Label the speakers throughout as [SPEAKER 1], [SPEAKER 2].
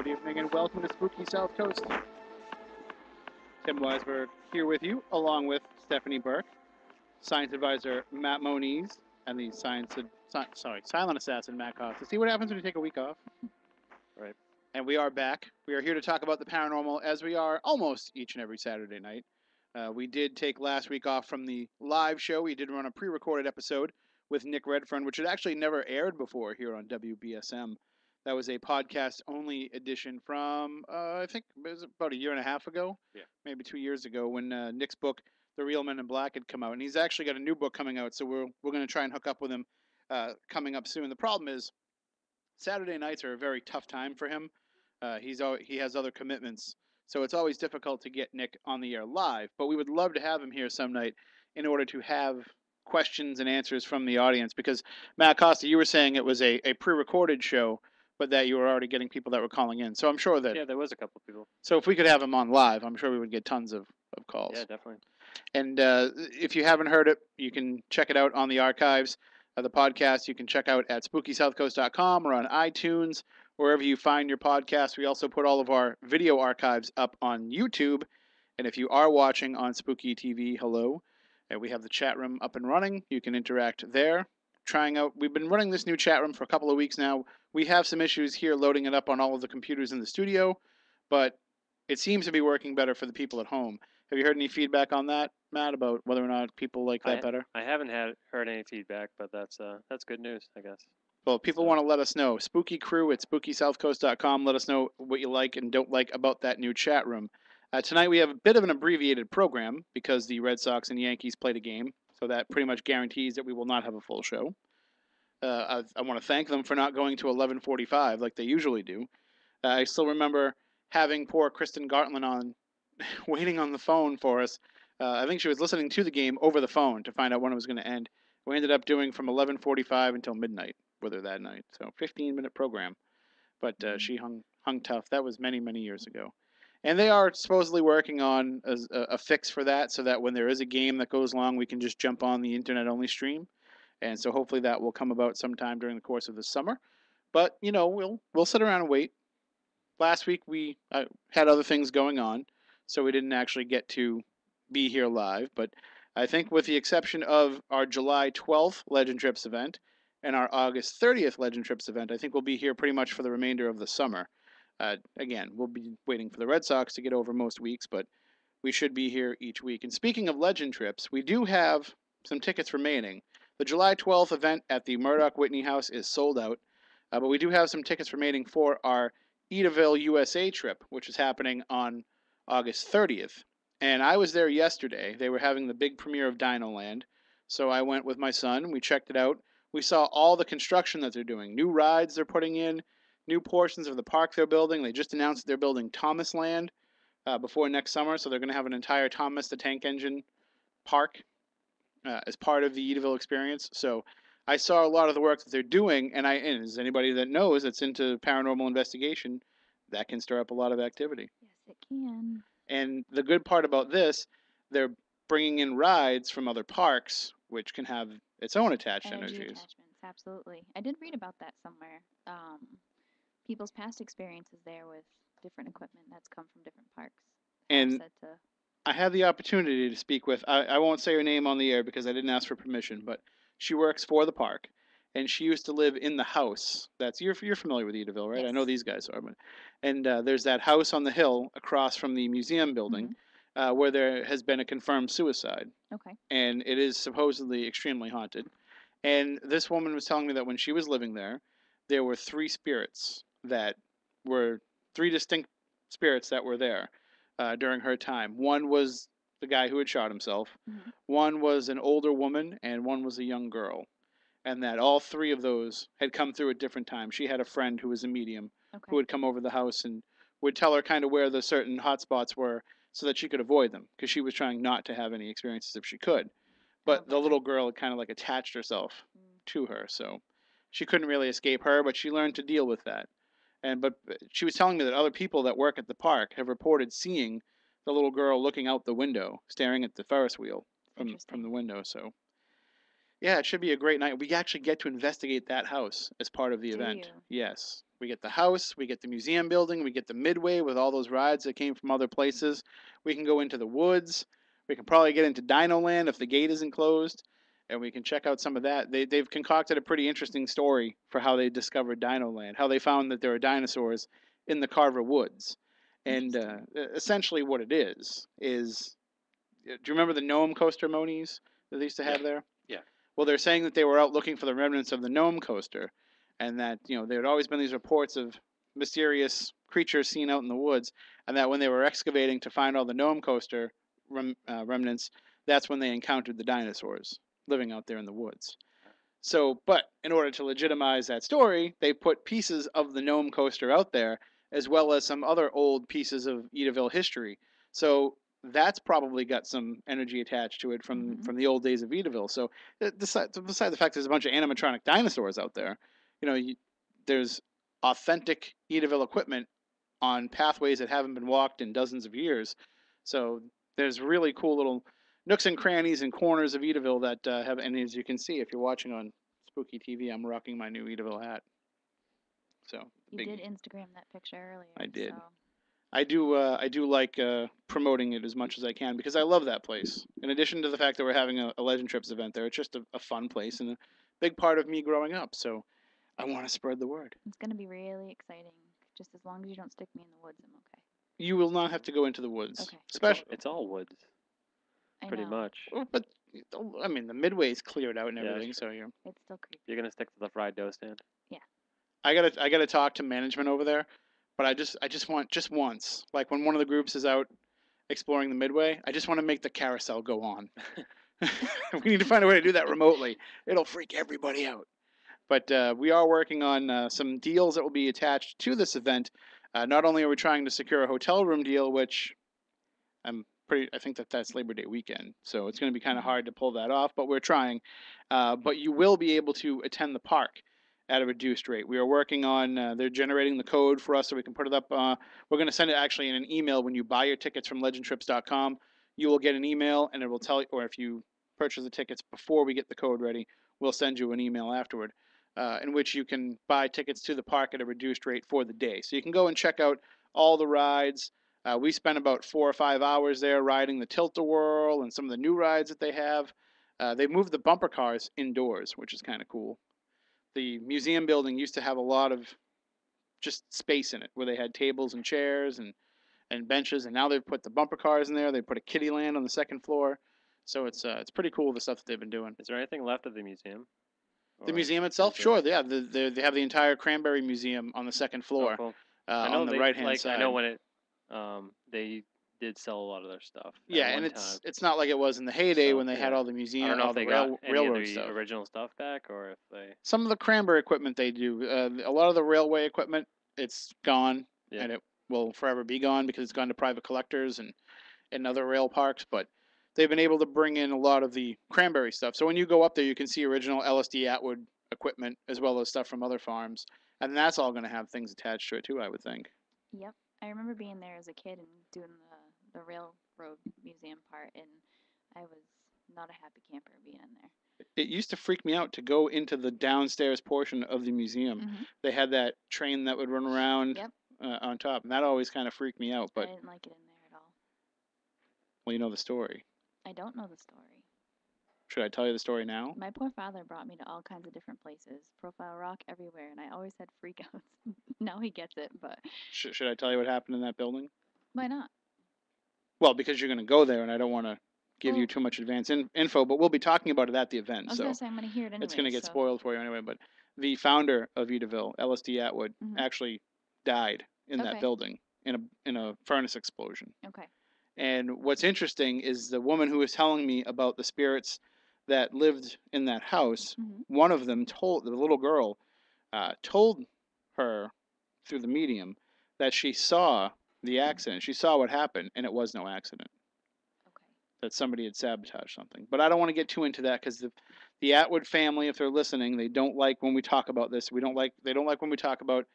[SPEAKER 1] evening, and welcome to Spooky Southcoast. Tim Weisberg here with you, along with Stephanie Burke, science advisor Matt Moniz, and the silent assassin Matt Costa. See what happens when you take a week off?
[SPEAKER 2] Right.
[SPEAKER 1] And we are back. We are here to talk about the paranormal, as we are almost each and every Saturday night. We did take last week off from the live show. We did run a pre-recorded episode with Nick Redfern, which had actually never aired before here on WBSM. That was a podcast-only edition from, I think it was about a year and a half ago, maybe 2 years ago, when Nick's book, The Real Men in Black, had come out. And he's actually got a new book coming out, so we're going to try and hook up with him coming up soon. The problem is Saturday nights are a very tough time for him. He has other commitments, so it's always difficult to get Nick on the air live. But we would love to have him here some night in order to have questions and answers from the audience. Because, Matt Costa, you were saying it was a pre-recorded show, but that you were already getting people that were calling in. So I'm sure that...
[SPEAKER 2] Yeah, there was a couple people.
[SPEAKER 1] So if we could have him on live, I'm sure we would get tons of calls.
[SPEAKER 2] Yeah, definitely.
[SPEAKER 1] And if you haven't heard it, you can check it out on the archives of the podcast. You can check out at SpookySouthcoast.com or on iTunes, wherever you find your podcast. We also put all of our video archives up on YouTube. And if you are watching on Spooky TV, hello. And we have the chat room up and running. You can interact there. We've been running this new chat room for a couple of weeks now. We have some issues here loading it up on all of the computers in the studio, but it seems to be working better for the people at home. Have you heard any feedback on that, Matt, about whether or not people like that better?
[SPEAKER 2] I haven't heard any feedback, but that's good news, I guess.
[SPEAKER 1] Well, if people want to let us know. Spooky Crew at SpookySouthcoast.com. Let us know what you like and don't like about that new chat room. Tonight we have a bit of an abbreviated program because the Red Sox and Yankees played a game, so that pretty much guarantees that we will not have a full show. I want to thank them for not going to 11:45 like they usually do. I still remember having poor Kristen Gartland on, waiting on the phone for us. I think she was listening to the game over the phone to find out when it was going to end. We ended up doing from 11:45 until midnight with her that night. So 15-minute program. But she hung tough. That was many, many years ago. And they are supposedly working on a fix for that so that when there is a game that goes long, we can just jump on the internet-only stream. And so hopefully that will come about sometime during the course of the summer. But, you know, we'll sit around and wait. Last week we had other things going on, so we didn't actually get to be here live. But I think with the exception of our July 12th Legend Trips event and our August 30th Legend Trips event, I think we'll be here pretty much for the remainder of the summer. Again, we'll be waiting for the Red Sox to get over most weeks, but we should be here each week. And speaking of Legend Trips, we do have some tickets remaining. The July 12th event at the Murdoch Whitney House is sold out, but we do have some tickets remaining for our Edaville, USA trip, which is happening on August 30th. And I was there yesterday. They were having the big premiere of Dino Land, so I went with my son. We checked it out. We saw all the construction that they're doing, new rides they're putting in, new portions of the park they're building. They just announced that they're building Thomas Land before next summer, so they're going to have an entire Thomas the Tank Engine park as part of the Edaville experience. So I saw a lot of the work that they're doing, and as anybody that knows that's into paranormal investigation, that can stir up a lot of activity.
[SPEAKER 3] Yes, it can.
[SPEAKER 1] And the good part about this, they're bringing in rides from other parks, which can have its own attached energies.
[SPEAKER 3] Attachments, absolutely. I did read about that somewhere. People's past experiences there with different equipment that's come from different parks.
[SPEAKER 1] And I had the opportunity to speak with, I won't say her name on the air because I didn't ask for permission, but she works for the park, and she used to live in the house. You're familiar with Edaville, right?
[SPEAKER 3] Yes.
[SPEAKER 1] I know these guys are. And there's that house on the hill across from the museum building where there has been a confirmed suicide.
[SPEAKER 3] Okay.
[SPEAKER 1] And it is supposedly extremely haunted. And this woman was telling me that when she was living there were three distinct spirits that were there during her time. One was the guy who had shot himself. Mm-hmm. One was an older woman, and one was a young girl. And that all three of those had come through at different times. She had a friend who was a medium who would come over the house and would tell her kind of where the certain hot spots were so that she could avoid them, because she was trying not to have any experiences if she could. But the little girl kind of like attached herself to her, so she couldn't really escape her, but she learned to deal with that. But she was telling me that other people that work at the park have reported seeing the little girl looking out the window, staring at the Ferris wheel from the window. So, yeah, it should be a great night. We actually get to investigate that house as part of the event.
[SPEAKER 3] You?
[SPEAKER 1] Yes, We get the house, we get the museum building, we get the midway with all those rides that came from other places. We can go into the woods. We can probably get into Dino Land if the gate isn't closed, and we can check out some of that. They've concocted a pretty interesting story for how they discovered Dino Land, how they found that there are dinosaurs in the Carver Woods. And essentially what it is, do you remember the gnome coaster monies that they used to have there?
[SPEAKER 2] Yeah.
[SPEAKER 1] Well, they're saying that they were out looking for the remnants of the gnome coaster, and that there had always been these reports of mysterious creatures seen out in the woods, and that when they were excavating to find all the gnome coaster remnants, that's when they encountered the dinosaurs living out there in the woods. So, but in order to legitimize that story, they put pieces of the gnome coaster out there, as well as some other old pieces of Edaville history. So that's probably got some energy attached to it from the old days of Edaville. So besides the fact there's a bunch of animatronic dinosaurs out there, there's authentic Edaville equipment on pathways that haven't been walked in dozens of years. So there's really cool little nooks and crannies and corners of Edaville that have, and as you can see, if you're watching on Spooky TV, I'm rocking my new Edaville hat. So
[SPEAKER 3] You did Instagram that picture earlier.
[SPEAKER 1] I did.
[SPEAKER 3] So.
[SPEAKER 1] I do like promoting it as much as I can because I love that place. In addition to the fact that we're having a Legend Trips event there, it's just a fun place and a big part of me growing up. So I want to spread the word.
[SPEAKER 3] It's going to be really exciting. Just as long as you don't stick me in the woods, I'm okay.
[SPEAKER 1] You will not have to go into the woods.
[SPEAKER 3] Okay.
[SPEAKER 1] Especially,
[SPEAKER 2] it's all woods. Pretty much.
[SPEAKER 1] But I mean, the midway's cleared out and everything, so you're.
[SPEAKER 3] It's still creepy.
[SPEAKER 2] You're gonna stick to the fried dough stand.
[SPEAKER 3] Yeah.
[SPEAKER 1] I gotta talk to management over there, but I just want just once, like when one of the groups is out exploring the midway, I just want to make the carousel go on. We need to find a way to do that remotely. It'll freak everybody out. But we are working on some deals that will be attached to this event. Not only are we trying to secure a hotel room deal, which I think that's Labor Day weekend, so it's going to be kind of hard to pull that off, but we're trying. But you will be able to attend the park at a reduced rate. We are working on, they're generating the code for us so we can put it up. We're going to send it actually in an email when you buy your tickets from legendtrips.com. You will get an email, and it will tell you, or if you purchase the tickets before we get the code ready, we'll send you an email afterward, in which you can buy tickets to the park at a reduced rate for the day. So you can go and check out all the rides. We spent about 4 or 5 hours there riding the Tilt-A-Whirl and some of the new rides that they have. They've moved the bumper cars indoors, which is kind of cool. The museum building used to have a lot of just space in it, where they had tables and chairs and benches, and now they've put the bumper cars in there. They put a kiddie land on the second floor. So it's pretty cool, the stuff that they've been doing.
[SPEAKER 2] Is there anything left of the museum?
[SPEAKER 1] The museum itself? Sure, yeah. They have the entire Cranberry Museum on the second floor,
[SPEAKER 2] cool.
[SPEAKER 1] on the right-hand side.
[SPEAKER 2] I know when it they did sell a lot of their stuff.
[SPEAKER 1] Yeah, and it's not like it was in the heyday when they had all the museum,
[SPEAKER 2] I don't know
[SPEAKER 1] all
[SPEAKER 2] if they
[SPEAKER 1] the
[SPEAKER 2] got
[SPEAKER 1] railroad
[SPEAKER 2] any of the
[SPEAKER 1] stuff.
[SPEAKER 2] original stuff back, or if they.
[SPEAKER 1] Some of the Cranberry equipment they do. A lot of the railway equipment, it's gone, and it will forever be gone because it's gone to private collectors and other rail parks. But they've been able to bring in a lot of the Cranberry stuff. So when you go up there, you can see original LSD Atwood equipment as well as stuff from other farms, and that's all going to have things attached to it too, I would think.
[SPEAKER 3] Yep. I remember being there as a kid and doing the railroad museum part, and I was not a happy camper being in there.
[SPEAKER 1] It used to freak me out to go into the downstairs portion of the museum. They had that train that would run around on top, and that always kind of freaked me out. But
[SPEAKER 3] I didn't like it in there at all.
[SPEAKER 1] Well, you know the story.
[SPEAKER 3] I don't know the story.
[SPEAKER 1] Should I tell you the story now?
[SPEAKER 3] My poor father brought me to all kinds of different places, Profile Rock everywhere, and I always had freakouts. Now he gets it, but...
[SPEAKER 1] Should I tell you what happened in that building?
[SPEAKER 3] Why not?
[SPEAKER 1] Well, because you're going to go there, and I don't want to give you too much advance info, but we'll be talking about it at the event.
[SPEAKER 3] I was going to say I'm going to hear it anyway.
[SPEAKER 1] It's going to get spoiled for you anyway, but the founder of Edaville, LSD Atwood, actually died in that building in a furnace explosion.
[SPEAKER 3] Okay.
[SPEAKER 1] And what's interesting is the woman who was telling me about the spirits that lived in that house, one of them told, the little girl, told her through the medium that she saw the accident. She saw what happened, and it was no accident.
[SPEAKER 3] Okay.
[SPEAKER 1] That somebody had sabotaged something. But I don't want to get too into that because the Atwood family, if they're listening, they don't like when we talk about this. They don't like when we talk about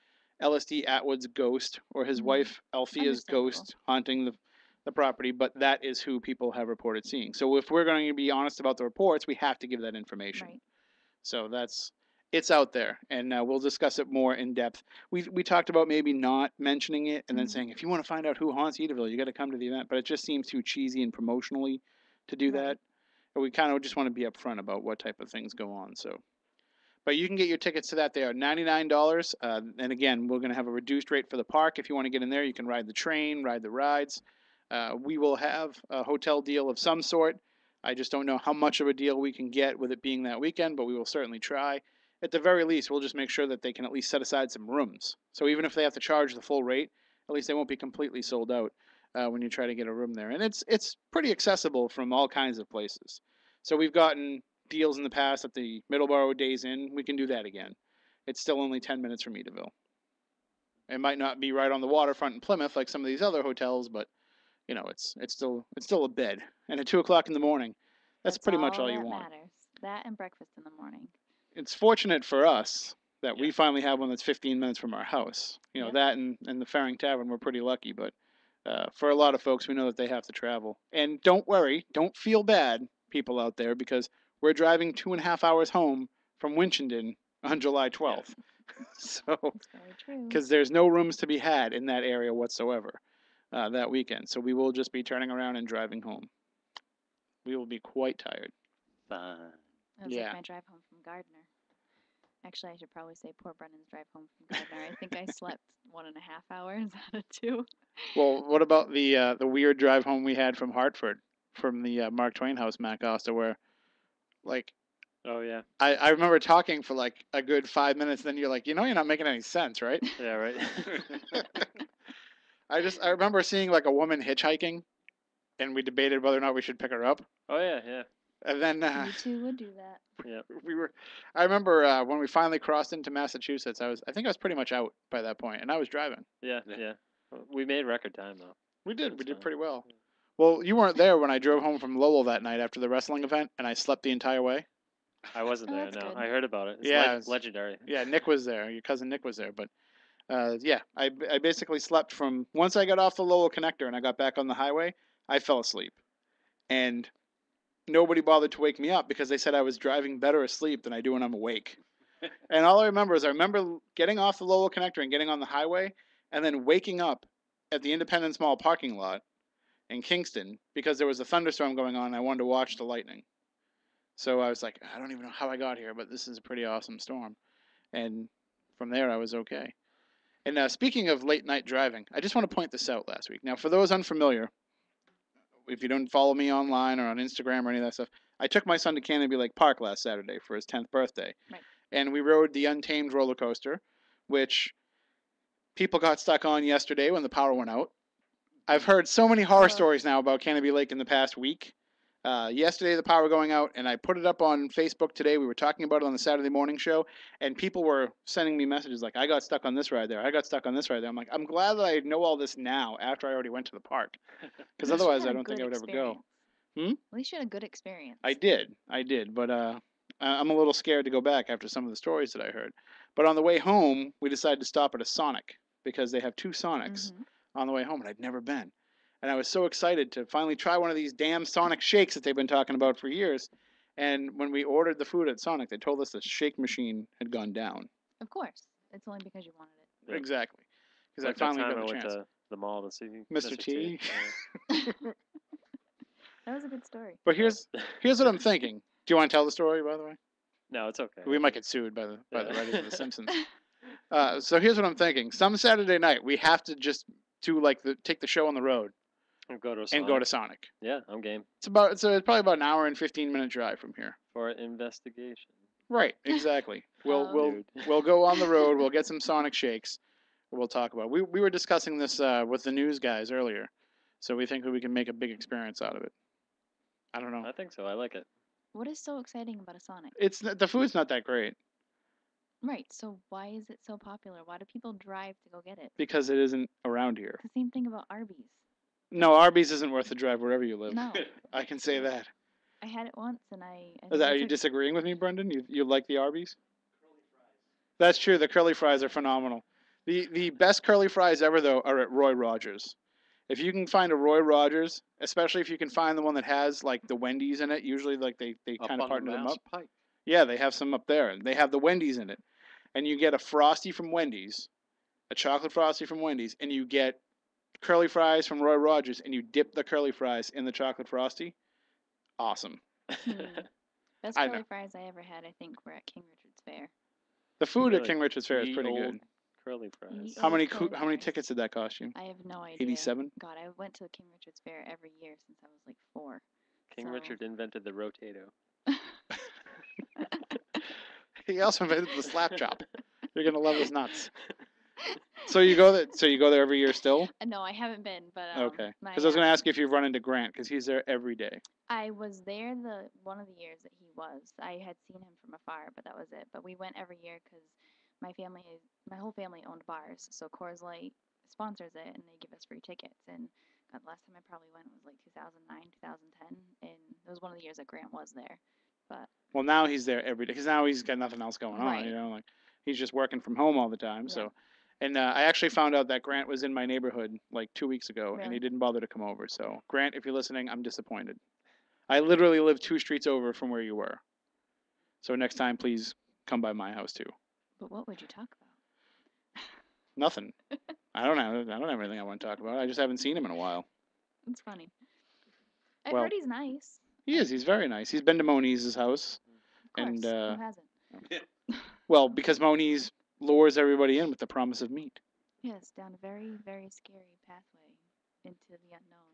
[SPEAKER 1] LSD Atwood's ghost or his wife Althea's ghost haunting the property, but that is who people have reported seeing. So if we're going to be honest about the reports, we have to give that information.
[SPEAKER 3] Right.
[SPEAKER 1] So that's it's out there, and we'll discuss it more in depth. We talked about maybe not mentioning it, and then
[SPEAKER 3] Mhm.
[SPEAKER 1] saying if you want to find out who haunts Edaville, you got to come to the event. But it just seems too cheesy and promotionally to do
[SPEAKER 3] Right.
[SPEAKER 1] that. But we kind of just want to be upfront about what type of things go on. So, but you can get your tickets to that. They are $99. And again, we're going to have a reduced rate for the park. If you want to get in there, you can ride the train, ride the rides. We will have a hotel deal of some sort. I just don't know how much of a deal we can get with it being that weekend, but we will certainly try. At the very least, we'll just make sure that they can at least set aside some rooms. So even if they have to charge the full rate, at least they won't be completely sold out when you try to get a room there. And it's pretty accessible from all kinds of places. So we've gotten deals in the past at the Middleborough Days Inn. We can do that again. It's still only 10 minutes from Edaville. It might not be right on the waterfront in Plymouth like some of these other hotels, but you know, it's still a bed. And at 2 o'clock in the morning, that's pretty much all you
[SPEAKER 3] that
[SPEAKER 1] want.
[SPEAKER 3] matters. That and breakfast in the morning.
[SPEAKER 1] It's fortunate for us that we
[SPEAKER 2] Yeah.
[SPEAKER 1] finally have one that's 15 minutes from our house. You know,
[SPEAKER 3] Yep.
[SPEAKER 1] that and the Faring Tavern, we're pretty lucky, but for a lot of folks, we know that they have to travel. And don't worry, don't feel bad, people out there, because we're driving 2.5 hours home from Winchendon on July 12th. So,
[SPEAKER 3] That's very true.
[SPEAKER 1] because there's no rooms to be had in that area whatsoever that weekend. So we will just be turning around and driving home. We will be quite tired.
[SPEAKER 2] Fine.
[SPEAKER 3] It was
[SPEAKER 1] Yeah.
[SPEAKER 3] like my drive home from Gardner. Actually, I should probably say poor Brendan's drive home from Gardner. I think I slept 1.5 hours out of 2.
[SPEAKER 1] Well, what about the weird drive home we had from Hartford, from the Mark Twain house, Matt Costa, where, like,
[SPEAKER 2] Oh yeah.
[SPEAKER 1] I remember talking for like a good 5 minutes. Then you're like, you know, you're not making any sense, right?
[SPEAKER 2] Yeah. Right.
[SPEAKER 1] I remember seeing like a woman hitchhiking, and we debated whether or not we should pick her up.
[SPEAKER 2] Oh yeah. Yeah.
[SPEAKER 1] And then
[SPEAKER 3] You two would do that.
[SPEAKER 2] Yeah.
[SPEAKER 1] I remember when we finally crossed into Massachusetts. I think I was pretty much out by that point, and I was driving.
[SPEAKER 2] Yeah. Yeah. We made record time though.
[SPEAKER 1] We did
[SPEAKER 2] That's fine.
[SPEAKER 1] pretty well. Well, you weren't there when I drove home from Lowell that night after the wrestling event, and I slept the entire way.
[SPEAKER 2] I wasn't
[SPEAKER 3] Oh,
[SPEAKER 2] there.
[SPEAKER 3] that's
[SPEAKER 2] No,
[SPEAKER 3] good.
[SPEAKER 2] I heard about it. It's
[SPEAKER 1] Yeah, it's-
[SPEAKER 2] legendary.
[SPEAKER 1] Yeah, Nick was there. Your cousin Nick was there, but yeah, I basically slept from once I got off the Lowell connector and I got back on the highway. I fell asleep, and nobody bothered to wake me up because they said I was driving better asleep than I do when I'm awake. And all I remember is I remember getting off the Lowell connector and getting on the highway, and then waking up at the Independence Mall parking lot in Kingston because there was a thunderstorm going on and I wanted to watch the lightning. So I was like, I don't even know how I got here, but this is a pretty awesome storm. And from there, I was okay. And speaking of late night driving, I just want to point this out last week. Now, for those unfamiliar, if you don't follow me online or on Instagram or any of that stuff, I took my son to Canopy Lake Park last Saturday for his 10th birthday.
[SPEAKER 3] Right.
[SPEAKER 1] And we rode the Untamed roller coaster, which people got stuck on yesterday when the power went out. I've heard so many horror stories now about Canopy Lake in the past week. Yesterday, the power going out, and I put it up on Facebook today. We were talking about it on the Saturday morning show, and people were sending me messages like, I got stuck on this ride there. I got stuck on this ride there. I'm like, I'm glad that I know all this now after I already went to the park. Because
[SPEAKER 3] At least you
[SPEAKER 1] otherwise,
[SPEAKER 3] had
[SPEAKER 1] I
[SPEAKER 3] a
[SPEAKER 1] don't think
[SPEAKER 3] good
[SPEAKER 1] I would ever go.
[SPEAKER 3] experience. At least you had a good experience.
[SPEAKER 1] I did, but I'm a little scared to go back after some of the stories that I heard. But on the way home, we decided to stop at a Sonic because they have two Sonics on the way home, and I'd never been. And I was so excited to finally try one of these damn Sonic shakes that they've been talking about for years. And when we ordered the food at Sonic, they told us the shake machine had gone down.
[SPEAKER 3] Of course. It's only because you wanted it.
[SPEAKER 2] Yeah.
[SPEAKER 1] Exactly. Because
[SPEAKER 2] Like
[SPEAKER 1] I finally
[SPEAKER 2] that time
[SPEAKER 1] got
[SPEAKER 2] I
[SPEAKER 1] the
[SPEAKER 2] went
[SPEAKER 1] chance.
[SPEAKER 2] to the mall to see
[SPEAKER 1] Mr. T.
[SPEAKER 2] Yeah.
[SPEAKER 3] That was a good story.
[SPEAKER 1] But here's what I'm thinking. Do you want to tell the story, by the way?
[SPEAKER 2] No, it's okay.
[SPEAKER 1] We might get sued by the
[SPEAKER 2] Yeah.
[SPEAKER 1] writers of The Simpsons. So here's what I'm thinking. Some Saturday night, we have to just do take the show on the road
[SPEAKER 2] And go to
[SPEAKER 1] and go to Sonic.
[SPEAKER 2] Yeah, I'm game
[SPEAKER 1] It's probably about an hour and 15-minute drive from here.
[SPEAKER 2] for an investigation.
[SPEAKER 1] Right, exactly. We'll
[SPEAKER 2] Dude.
[SPEAKER 1] we'll go on the road. We'll get some Sonic shakes. We'll talk about it. We were discussing this with the news guys earlier, so we think that we can make a big experience out of it. I don't know.
[SPEAKER 2] I think so. I like it.
[SPEAKER 3] What is so exciting about a Sonic?
[SPEAKER 1] The food's not that great
[SPEAKER 3] Right, so why is it so popular? Why do people drive to go get it?
[SPEAKER 1] because it isn't around here.
[SPEAKER 3] It's the same thing about Arby's.
[SPEAKER 1] No, Arby's isn't worth the drive wherever you live.
[SPEAKER 3] No,
[SPEAKER 1] I can say that.
[SPEAKER 3] I had it once and I
[SPEAKER 1] Are you disagreeing with me, Brendan? You like the Arby's? That's true. The curly fries are phenomenal. The best curly fries ever, though, are at Roy Rogers. If you can find a Roy Rogers, especially if you can find the one that has like the Wendy's in it, usually like they kind of partner them up.
[SPEAKER 4] Pike.
[SPEAKER 1] Yeah, they have some up there. They have the Wendy's in it, and you get a Frosty from Wendy's, a chocolate Frosty from Wendy's, and you get curly fries from Roy Rogers, and you dip the curly fries in the chocolate Frosty. Awesome.
[SPEAKER 3] Best
[SPEAKER 1] I
[SPEAKER 3] curly
[SPEAKER 1] know.
[SPEAKER 3] fries I ever had, I think, were at King Richard's Fair.
[SPEAKER 1] The food at
[SPEAKER 2] Really?
[SPEAKER 1] King Richard's Fair is
[SPEAKER 2] Ye
[SPEAKER 1] pretty
[SPEAKER 2] old
[SPEAKER 1] good.
[SPEAKER 2] Curly fries.
[SPEAKER 3] Ye
[SPEAKER 1] How
[SPEAKER 3] old
[SPEAKER 1] many
[SPEAKER 3] curly
[SPEAKER 1] how many
[SPEAKER 3] fries.
[SPEAKER 1] tickets did that cost you?
[SPEAKER 3] I have no idea.
[SPEAKER 1] 87?
[SPEAKER 3] God, I went to King Richard's Fair every year since I was like 4.
[SPEAKER 2] King
[SPEAKER 3] So-
[SPEAKER 2] Richard invented the rotato.
[SPEAKER 1] He also invented the slap chop. You're gonna love his nuts. So you go there. So you go there every year still?
[SPEAKER 3] No, I haven't been, but
[SPEAKER 1] Okay.
[SPEAKER 3] my,
[SPEAKER 1] Because I was gonna ask you if you've run into Grant, because he's there every day.
[SPEAKER 3] I was there the one of the years that he was. I had seen him from afar, but that was it. But we went every year because my whole family owned bars, so Coors Light sponsors it, and they give us free tickets. And God, the last time I probably went was like 2009, 2010, and it was one of the years that Grant was there. But
[SPEAKER 1] Well, now he's there every day because now he's got nothing else going on.
[SPEAKER 3] Right.
[SPEAKER 1] You know, like he's just working from home all the time.
[SPEAKER 3] Yeah.
[SPEAKER 1] So, and I actually found out that Grant was in my neighborhood like 2 weeks ago, and he
[SPEAKER 3] Really?
[SPEAKER 1] didn't bother to come over. So, Grant, if you're listening, I'm disappointed. I literally live 2 streets over from where you were. So next time, please come by my house too.
[SPEAKER 3] but what would you talk about?
[SPEAKER 1] Nothing. I don't have anything I want to talk about. I just haven't seen him in a while.
[SPEAKER 3] It's funny. I've
[SPEAKER 1] Well,
[SPEAKER 3] heard he's nice.
[SPEAKER 1] He is. He's very nice. He's been to Monize's house.
[SPEAKER 3] Of course.
[SPEAKER 1] And,
[SPEAKER 3] Who hasn't?
[SPEAKER 1] Well, because Moniz lures everybody in with the promise of meat.
[SPEAKER 3] Yes, down a very, very scary pathway into the unknown.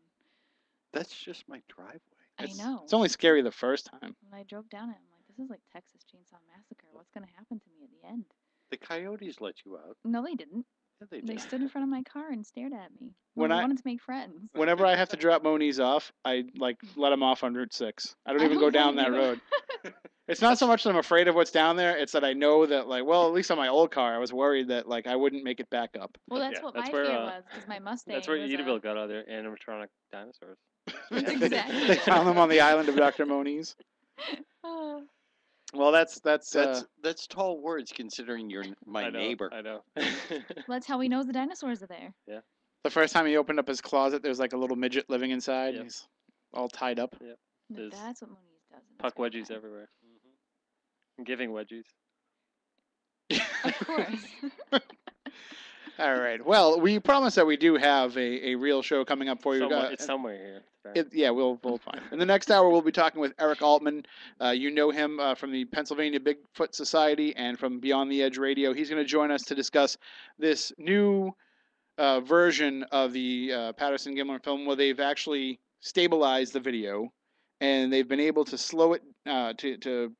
[SPEAKER 4] That's just my driveway.
[SPEAKER 3] I know.
[SPEAKER 1] It's only scary the first time.
[SPEAKER 3] When I drove down it, I'm like, this is like Texas Chainsaw Massacre. What's going to happen to me at the end?
[SPEAKER 4] The coyotes let you out.
[SPEAKER 3] No, they didn't.
[SPEAKER 4] Yeah, they
[SPEAKER 3] They
[SPEAKER 4] did.
[SPEAKER 3] stood in front of my car and stared at me.
[SPEAKER 1] When
[SPEAKER 3] Well,
[SPEAKER 1] I-
[SPEAKER 3] they wanted to make friends.
[SPEAKER 1] Whenever I have to drop Moniz off, I let him off on Route 6. I don't
[SPEAKER 3] I
[SPEAKER 1] even go
[SPEAKER 3] don't
[SPEAKER 1] down
[SPEAKER 3] blame
[SPEAKER 1] that
[SPEAKER 3] you.
[SPEAKER 1] road. It's not so much that I'm afraid of what's down there. It's that I know that at least on my old car, I was worried that I wouldn't make it back up.
[SPEAKER 3] Well, that's
[SPEAKER 2] Yeah,
[SPEAKER 3] what
[SPEAKER 2] that's
[SPEAKER 3] my
[SPEAKER 2] where,
[SPEAKER 3] fear was, because my Mustang
[SPEAKER 2] That's where
[SPEAKER 3] was
[SPEAKER 2] Edaville got all their animatronic dinosaurs.
[SPEAKER 3] Exactly.
[SPEAKER 1] They found them on the island of Dr. Moniz.
[SPEAKER 3] Oh,
[SPEAKER 1] Well, that's
[SPEAKER 4] That's tall words considering you're my
[SPEAKER 2] I know,
[SPEAKER 4] neighbor.
[SPEAKER 2] I know.
[SPEAKER 3] well, that's how he knows the dinosaurs are there.
[SPEAKER 1] the first time he opened up his closet. There's like a little midget living inside.
[SPEAKER 2] Yep.
[SPEAKER 1] He's all tied up.
[SPEAKER 3] But
[SPEAKER 2] There's
[SPEAKER 3] that's what Moniz does. and it's
[SPEAKER 2] Puck
[SPEAKER 3] very
[SPEAKER 2] wedgies
[SPEAKER 3] fun.
[SPEAKER 2] everywhere. I'm giving wedgies.
[SPEAKER 3] Of course.
[SPEAKER 1] All right. Well, we promise that we do have a real show coming up for you.
[SPEAKER 2] It's somewhere here. Right?
[SPEAKER 1] Yeah, we'll find. In the next hour, we'll be talking with Eric Altman. You know him from the Pennsylvania Bigfoot Society and from Beyond the Edge Radio. He's going to join us to discuss this new version of the Patterson-Gimlin film, where they've actually stabilized the video, and they've been able to slow it to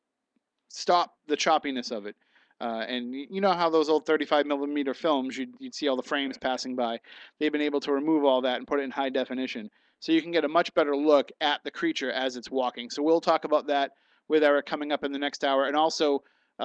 [SPEAKER 1] stop the choppiness of it. And you know how those old 35 millimeter films, you'd see all the frames passing by. They've been able to remove all that and put it in high definition, so you can get a much better look at the creature as it's walking. So we'll talk about that with Eric coming up in the next hour. And also,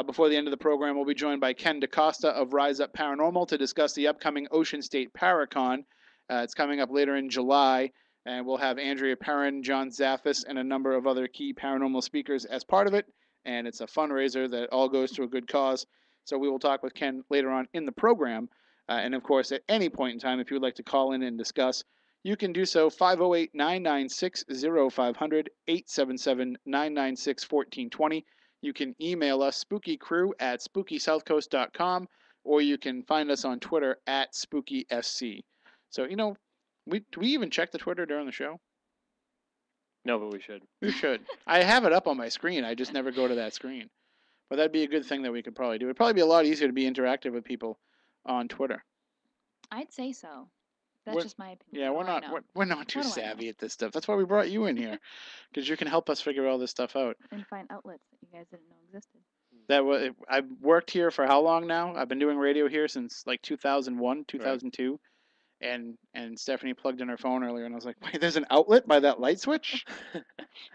[SPEAKER 1] before the end of the program, we'll be joined by Ken DeCosta of RISEUP Paranormal to discuss the upcoming Ocean State ParaCon. It's coming up later in July, and we'll have Andrea Perrin, John Zaffis, and a number of other key paranormal speakers as part of it. And it's a fundraiser that all goes to a good cause. So we will talk with Ken later on in the program. And of course, at any point in time, if you would like to call in and discuss, you can do so 508-996-0500, 877-996-1420. You can email us spookycrew@spookysouthcoast.com, or you can find us on Twitter @SpookySC. So, do we even check the Twitter during the show?
[SPEAKER 2] No, but we should.
[SPEAKER 1] We should. I have it up on my screen. I just never go to that screen. But that'd be a good thing that we could probably do. It'd probably be a lot easier to be interactive with people on Twitter.
[SPEAKER 3] I'd say so. That's
[SPEAKER 1] We're-
[SPEAKER 3] just my opinion.
[SPEAKER 1] Yeah,
[SPEAKER 3] What
[SPEAKER 1] we're
[SPEAKER 3] do I
[SPEAKER 1] not
[SPEAKER 3] know?
[SPEAKER 1] we're not too
[SPEAKER 3] What do I know?
[SPEAKER 1] savvy at this stuff. That's why we brought you in here, because you can help us figure all this stuff out.
[SPEAKER 3] And find outlets that you guys didn't know existed.
[SPEAKER 1] I've worked here for how long now? I've been doing radio here since like 2001, 2002. And Stephanie plugged in her phone earlier, and I was like, wait, there's an outlet by that light switch?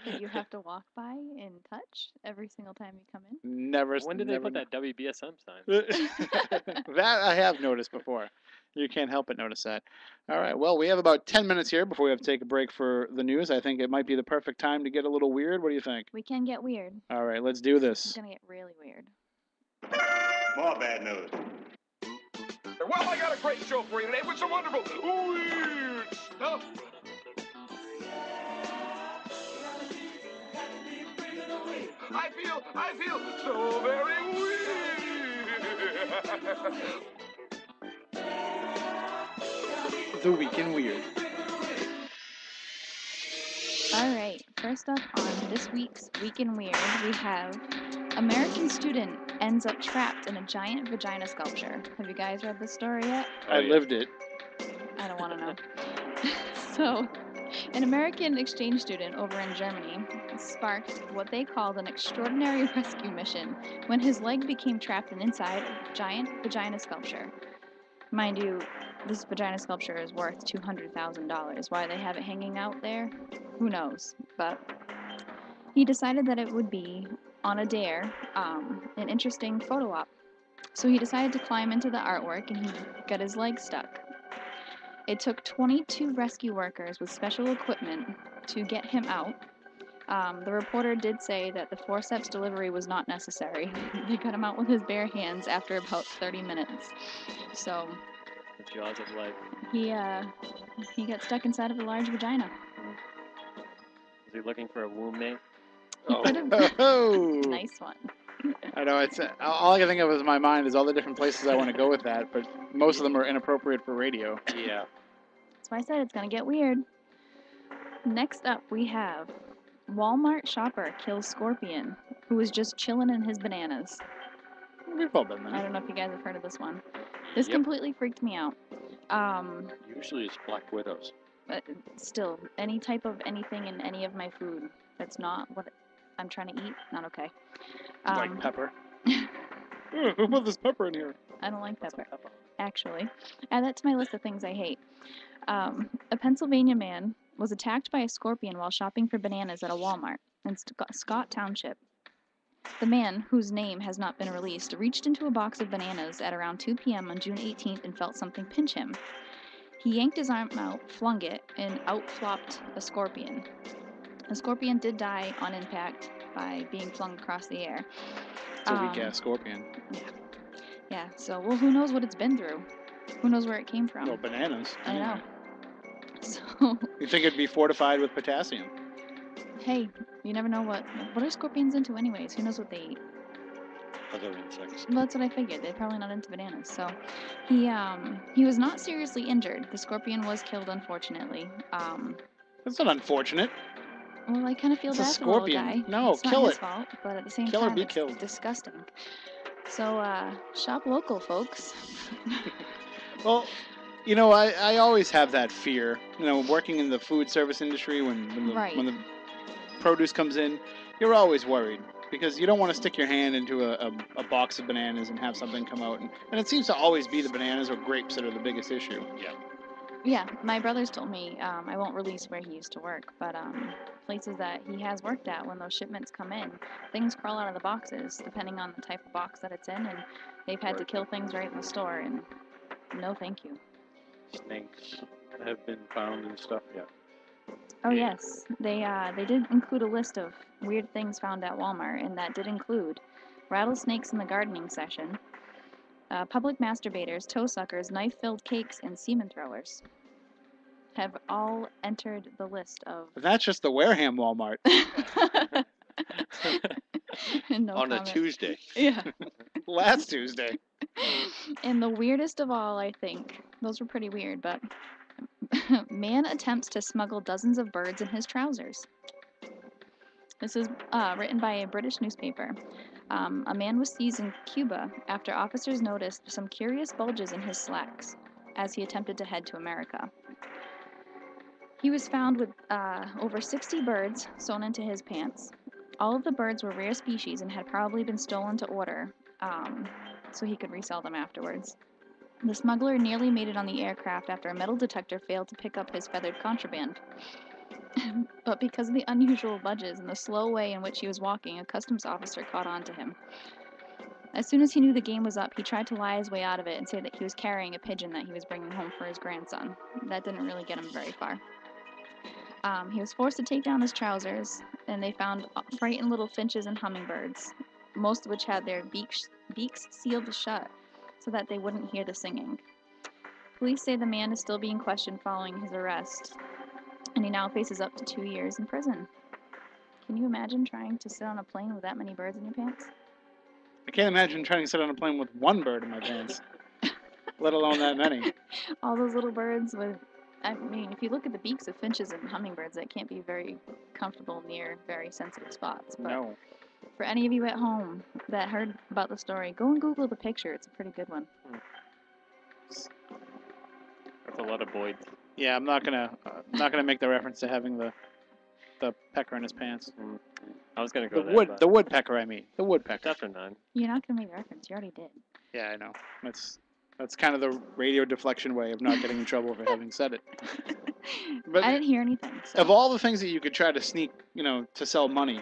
[SPEAKER 3] That you have to walk by and touch every single time you come in.
[SPEAKER 1] Never.
[SPEAKER 2] When did they
[SPEAKER 1] never
[SPEAKER 2] put that WBSM sign?
[SPEAKER 1] That I have noticed before. You can't help but notice that. All right. Well, we have about 10 minutes here before we have to take a break for the news. I think it might be the perfect time to get a little weird. What do you think?
[SPEAKER 3] We can get weird.
[SPEAKER 1] All right, let's do
[SPEAKER 3] It's
[SPEAKER 1] this.
[SPEAKER 3] gonna get really weird.
[SPEAKER 5] More bad news. Well, I got a great show for you today with some wonderful weird stuff. I feel so very weird.
[SPEAKER 1] The Week in Weird.
[SPEAKER 3] All right, first up on this week's Week in Weird, we have American student ends up trapped in a giant vagina sculpture. Have you guys read this story yet?
[SPEAKER 1] I lived it.
[SPEAKER 3] I don't want to know. So, an American exchange student over in Germany sparked what they called an extraordinary rescue mission when his leg became trapped inside a giant vagina sculpture. Mind you, this vagina sculpture is worth $200,000. Why they have it hanging out there, who knows? But he decided that it would be, on a dare, an interesting photo op. So he decided to climb into the artwork and he got his leg stuck. It took 22 rescue workers with special equipment to get him out. The reporter did say that the forceps delivery was not necessary. They got him out with his bare hands after about 30 minutes. So
[SPEAKER 2] The jaws of life.
[SPEAKER 3] he got stuck inside of a large vagina.
[SPEAKER 2] Is he looking for a womb mate?
[SPEAKER 3] He could have.
[SPEAKER 1] Oh,
[SPEAKER 3] Nice one.
[SPEAKER 1] I know. It's all I can think of in my mind is all the different places I want to go with that, but most of them are inappropriate for radio.
[SPEAKER 4] Yeah.
[SPEAKER 3] That's why I said it's gonna get weird. Next up, we have Walmart shopper kills scorpion who was just chilling in his bananas.
[SPEAKER 1] We've all been
[SPEAKER 3] I
[SPEAKER 1] there.
[SPEAKER 3] don't know if you guys have heard of this one. This
[SPEAKER 4] Yep.
[SPEAKER 3] completely freaked me out.
[SPEAKER 4] Usually it's black widows.
[SPEAKER 3] But still, any type of anything in any of my food that's not what I'm trying to eat, not okay.
[SPEAKER 1] Like pepper. Who put this pepper in here?
[SPEAKER 3] I don't like pepper, actually. Add that to my list of things I hate. A Pennsylvania man was attacked by a scorpion while shopping for bananas at a Walmart in Scott Township. The man, whose name has not been released, reached into a box of bananas at around 2 p.m. on June 18th and felt something pinch him. He yanked his arm out, flung it, and out flopped a scorpion. The scorpion did die on impact by being flung across the air.
[SPEAKER 1] It's a weak ass scorpion.
[SPEAKER 3] Yeah, so, well, who knows what it's been through? Who knows where it came from?
[SPEAKER 1] Well, bananas.
[SPEAKER 3] I know.
[SPEAKER 1] anyway.
[SPEAKER 3] So,
[SPEAKER 1] You think it'd be fortified with potassium?
[SPEAKER 3] hey, you never know what are scorpions into anyways? Who knows what they eat?
[SPEAKER 4] Other insects.
[SPEAKER 3] Well, that's what I figured. They're probably not into bananas. So, he was not seriously injured. The scorpion was killed, unfortunately.
[SPEAKER 1] That's not unfortunate.
[SPEAKER 3] Well, I kind of feel
[SPEAKER 1] It's a
[SPEAKER 3] bad for the little
[SPEAKER 1] scorpion.
[SPEAKER 3] guy.
[SPEAKER 1] No,
[SPEAKER 3] it's
[SPEAKER 1] kill
[SPEAKER 3] not his
[SPEAKER 1] it.
[SPEAKER 3] fault, but at the same
[SPEAKER 1] Kill or
[SPEAKER 3] time,
[SPEAKER 1] be
[SPEAKER 3] it's
[SPEAKER 1] killed.
[SPEAKER 3] disgusting. So, shop local, folks.
[SPEAKER 1] Well, you know, I always have that fear. You know, working in the food service industry, when
[SPEAKER 3] Right.
[SPEAKER 1] the produce comes in, you're always worried because you don't want to stick your hand into a box of bananas and have something come out. And it seems to always be the bananas or grapes that are the biggest issue.
[SPEAKER 3] Yeah, my brothers told me, I won't release where he used to work, but places that he has worked at, when those shipments come in, things crawl out of the boxes depending on the type of box that it's in, and they've had to kill things right in the store, and no thank you.
[SPEAKER 4] Snakes have been found and stuff. Yeah.
[SPEAKER 3] Oh yes, they did include a list of weird things found at Walmart, and that did include rattlesnakes in the gardening section, public masturbators, toe suckers, knife-filled cakes, and semen throwers have all entered the list of.
[SPEAKER 1] But that's just the Wareham Walmart.
[SPEAKER 3] No
[SPEAKER 4] On
[SPEAKER 3] comment.
[SPEAKER 4] a Tuesday.
[SPEAKER 3] Yeah.
[SPEAKER 1] Last Tuesday.
[SPEAKER 3] And the weirdest of all, I think, those were pretty weird, but man attempts to smuggle dozens of birds in his trousers. This is written by a British newspaper. A man was seized in Cuba after officers noticed some curious bulges in his slacks as he attempted to head to America. He was found with over 60 birds sewn into his pants. All of the birds were rare species and had probably been stolen to order, so he could resell them afterwards. The smuggler nearly made it on the aircraft after a metal detector failed to pick up his feathered contraband. But because of the unusual budges and the slow way in which he was walking, a customs officer caught on to him. As soon as he knew the game was up, he tried to lie his way out of it and say that he was carrying a pigeon that he was bringing home for his grandson. That didn't really get him very far. He was forced to take down his trousers, and they found frightened little finches and hummingbirds, most of which had their beaks sealed shut so that they wouldn't hear the singing. Police say the man is still being questioned following his arrest, and he now faces up to 2 years in prison. Can you imagine trying to sit on a plane with that many birds in your pants?
[SPEAKER 1] I can't imagine trying to sit on a plane with one bird in my pants, let alone that many.
[SPEAKER 3] All those little birds with, I mean, if you look at the beaks of finches and hummingbirds, that can't be very comfortable near very sensitive spots. But
[SPEAKER 1] No.
[SPEAKER 3] for any of you at home that heard about the story, go and Google the picture. It's a pretty good one.
[SPEAKER 2] That's a lot of Boyds.
[SPEAKER 1] Yeah, I'm not gonna make the reference to having the pecker in his pants.
[SPEAKER 2] I was gonna
[SPEAKER 1] The
[SPEAKER 2] go there.
[SPEAKER 1] wood,
[SPEAKER 2] but
[SPEAKER 1] the woodpecker. I mean, the woodpecker.
[SPEAKER 2] after 9.
[SPEAKER 3] You're not going to make the reference. You already did.
[SPEAKER 1] Yeah, I know. That's kind of the radio deflection way of not getting in trouble for having said it. But
[SPEAKER 3] I didn't hear anything. So.
[SPEAKER 1] of all the things that you could try to sneak, to sell money,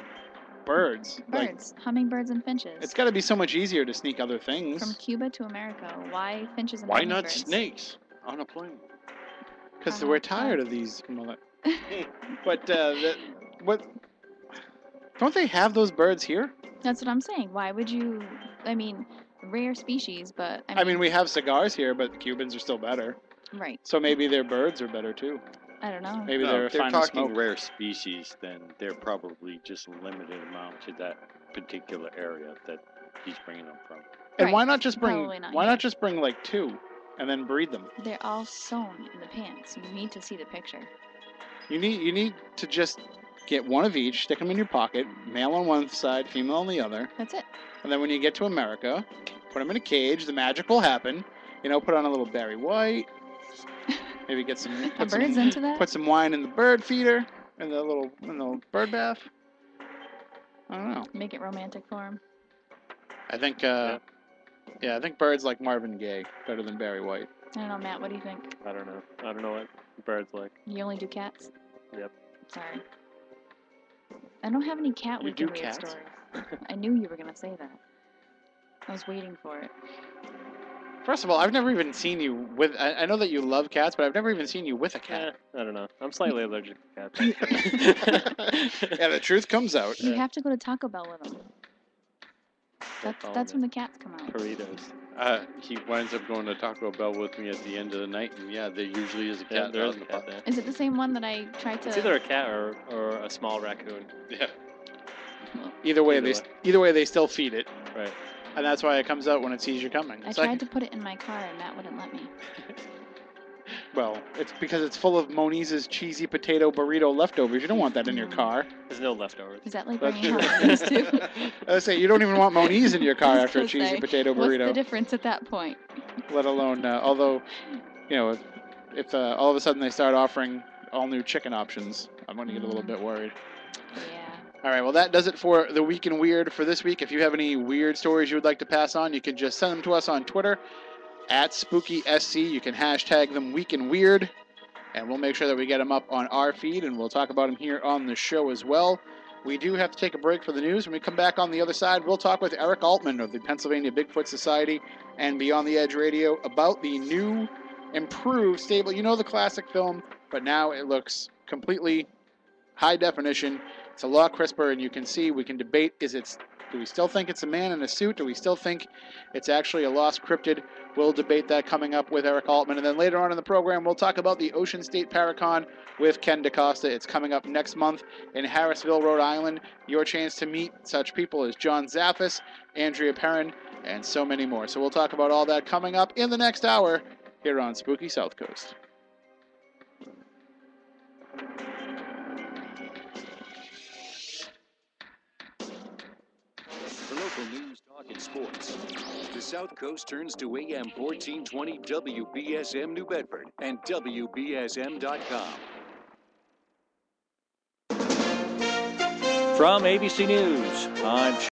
[SPEAKER 1] birds. Like,
[SPEAKER 3] Birds, hummingbirds and finches.
[SPEAKER 1] it's got to be so much easier to sneak other things.
[SPEAKER 3] From Cuba to America. Why finches and
[SPEAKER 4] Why
[SPEAKER 3] hummingbirds?
[SPEAKER 4] not snakes on a plane?
[SPEAKER 1] Because we're tired of these. But what? Don't they have those birds here?
[SPEAKER 3] That's what I'm saying. Why would you? I mean, rare species, but
[SPEAKER 1] I mean, we have cigars here, but the Cubans are still better.
[SPEAKER 3] right.
[SPEAKER 1] So maybe their birds are better too.
[SPEAKER 3] I don't know.
[SPEAKER 1] Maybe
[SPEAKER 4] No,
[SPEAKER 1] they're
[SPEAKER 4] if they're
[SPEAKER 1] fine to
[SPEAKER 4] talking
[SPEAKER 1] smoke.
[SPEAKER 4] rare species, then they're probably just a limited amount to that particular area that he's bringing them from.
[SPEAKER 1] And
[SPEAKER 3] Right.
[SPEAKER 1] why not just bring?
[SPEAKER 3] Probably not
[SPEAKER 1] Why
[SPEAKER 3] here.
[SPEAKER 1] not just bring like 2, and then breed them?
[SPEAKER 3] They're all sewn in the pants. You need to see the picture.
[SPEAKER 1] You need to just get one of each, stick them in your pocket, male on one side, female on the other,
[SPEAKER 3] That's it.
[SPEAKER 1] and then when you get to America, put them in a cage. The magic will happen. Put on a little Barry White. Maybe get some.
[SPEAKER 3] A
[SPEAKER 1] Put some,
[SPEAKER 3] bird's into that?
[SPEAKER 1] Put some wine in the bird feeder and the little bird bath. I don't know.
[SPEAKER 3] Make it romantic for him.
[SPEAKER 1] I think. I think birds like Marvin Gaye better than Barry White.
[SPEAKER 3] I don't know, Matt. What do you think?
[SPEAKER 2] I don't know. I don't know what birds like.
[SPEAKER 3] You only do cats?
[SPEAKER 2] Yep.
[SPEAKER 3] Sorry. I don't have any cat
[SPEAKER 1] You
[SPEAKER 3] weekend
[SPEAKER 1] do
[SPEAKER 3] weird
[SPEAKER 1] cats?
[SPEAKER 3] stories. I knew you were gonna say that. I was waiting for it.
[SPEAKER 1] First of all, I've never even seen you with. I know that you love cats, but I've never even seen you with a cat.
[SPEAKER 2] I don't know. I'm slightly allergic to cats.
[SPEAKER 1] Yeah, the truth comes out.
[SPEAKER 3] You have to go to Taco Bell with them.
[SPEAKER 2] all
[SPEAKER 3] That's
[SPEAKER 2] it
[SPEAKER 3] when
[SPEAKER 2] is.
[SPEAKER 3] the cats come out.
[SPEAKER 2] Burritos.
[SPEAKER 4] He winds up going to Taco Bell with me at the end of the night, and yeah, there usually is a
[SPEAKER 2] Yeah,
[SPEAKER 4] cat
[SPEAKER 2] there
[SPEAKER 4] out
[SPEAKER 2] is
[SPEAKER 4] in
[SPEAKER 2] a
[SPEAKER 4] the
[SPEAKER 2] cat
[SPEAKER 4] park.
[SPEAKER 2] there.
[SPEAKER 3] Is it the same one that I tried to?
[SPEAKER 2] It's either a cat or a small raccoon.
[SPEAKER 4] Yeah.
[SPEAKER 1] Either way,
[SPEAKER 2] Either way.
[SPEAKER 1] they still feed it,
[SPEAKER 2] Right.
[SPEAKER 1] and that's why it comes out when it sees you coming.
[SPEAKER 3] I
[SPEAKER 1] It's
[SPEAKER 3] tried
[SPEAKER 1] like,
[SPEAKER 3] to put it in my car and Matt wouldn't let me.
[SPEAKER 1] well, it's because it's full of Monize's cheesy potato burrito leftovers. You don't want that in your car.
[SPEAKER 2] There's no leftovers.
[SPEAKER 3] Is that like
[SPEAKER 1] That's
[SPEAKER 3] bringing
[SPEAKER 1] true.
[SPEAKER 3] Halloween's too?
[SPEAKER 1] I say you don't even want Moniz in your car
[SPEAKER 3] I was
[SPEAKER 1] after a
[SPEAKER 3] gonna
[SPEAKER 1] cheesy
[SPEAKER 3] say,
[SPEAKER 1] potato
[SPEAKER 3] What's the
[SPEAKER 1] burrito.
[SPEAKER 3] difference at that point?
[SPEAKER 1] Let alone, although, if all of a sudden they start offering all new chicken options, I'm going to get a little bit worried.
[SPEAKER 3] Yeah.
[SPEAKER 1] All right, well, that does it for the Week in Weird for this week. If you have any weird stories you would like to pass on, you can just send them to us on Twitter at SpookySC. You can hashtag them Week in Weird, and we'll make sure that we get them up on our feed, and we'll talk about them here on the show as well. We do have to take a break for the news. When we come back on the other side, we'll talk with Eric Altman of the Pennsylvania Bigfoot Society and Beyond the Edge Radio about the new, improved, stable, the classic film, but now it looks completely high definition. It's a lot crisper, and you can see, we can debate, do we still think it's a man in a suit? Do we still think it's actually a lost cryptid? We'll debate that coming up with Eric Altman. And then later on in the program, we'll talk about the Ocean State ParaCon with Ken DeCosta. It's coming up next month in Harrisville, Rhode Island. Your chance to meet such people as John Zaffis, Andrea Perrin, and so many more. So we'll talk about all that coming up in the next hour here on Spooky Southcoast.
[SPEAKER 6] For local news, talk, and sports, the South Coast turns to AM 1420 WBSM New Bedford and WBSM.com.
[SPEAKER 7] From ABC News, I'm